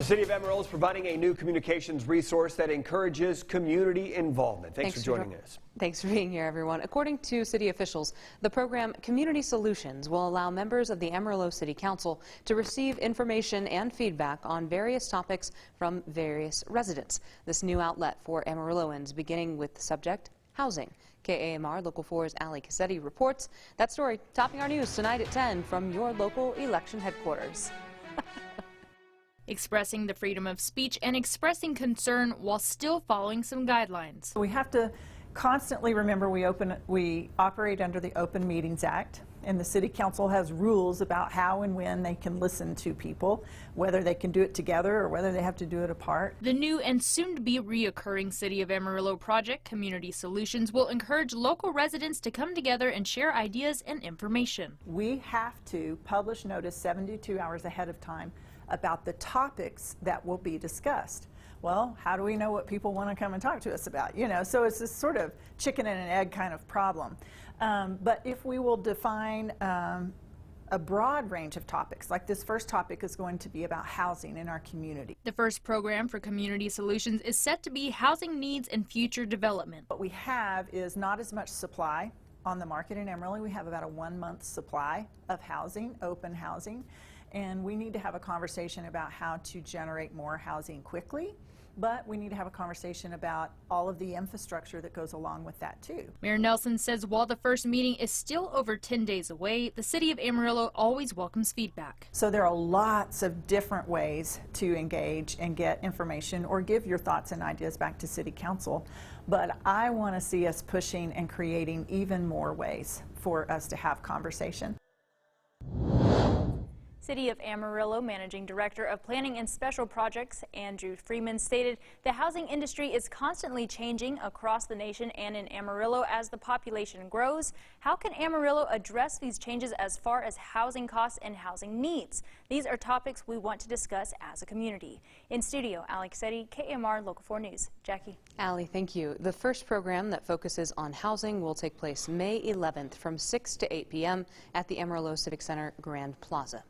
The City of Amarillo is providing a new communications resource that encourages community involvement. Thanks for joining us. Thanks for being here, everyone. According to city officials, the program Community Solutions will allow members of the Amarillo City Council to receive information and feedback on various topics from various residents. This new outlet for Amarilloans, beginning with the subject housing. KAMR Local 4's Ali Cassetti reports that story topping our news tonight at 10 from your local election headquarters. Expressing the freedom of speech and expressing concern while still following some guidelines. We have to constantly remember we operate under the Open Meetings Act, and the City Council has rules about how and when they can listen to people, whether they can do it together or whether they have to do it apart. The new and soon-to-be reoccurring City of Amarillo project, Community Solutions, will encourage local residents to come together and share ideas and information. We have to publish notice 72 hours ahead of time about the topics that will be discussed. Well, how do we know what people want to come and talk to us about? So it's this sort of chicken and an egg kind of problem. But if we will define a broad range of topics, like this first topic is going to be about housing in our community. The first program for Community Solutions is set to be housing needs and future development. What we have is not as much supply on the market in Amarillo. We have about a 1-month supply of housing, open housing. And we need to have a conversation about how to generate more housing quickly, but we need to have a conversation about all of the infrastructure that goes along with that too. Mayor Nelson says while the first meeting is still over 10 days away, the City of Amarillo always welcomes feedback. So there are lots of different ways to engage and get information or give your thoughts and ideas back to City Council, but I want to see us pushing and creating even more ways for us to have conversation. City of Amarillo Managing Director of Planning and Special Projects, Andrew Freeman, stated the housing industry is constantly changing across the nation and in Amarillo as the population grows. How can Amarillo address these changes as far as housing costs and housing needs? These are topics we want to discuss as a community. In studio, Ali Cassetti, KAMR Local 4 News. Jackie. Ali, thank you. The first program that focuses on housing will take place May 11th from 6 to 8 p.m. at the Amarillo Civic Center Grand Plaza.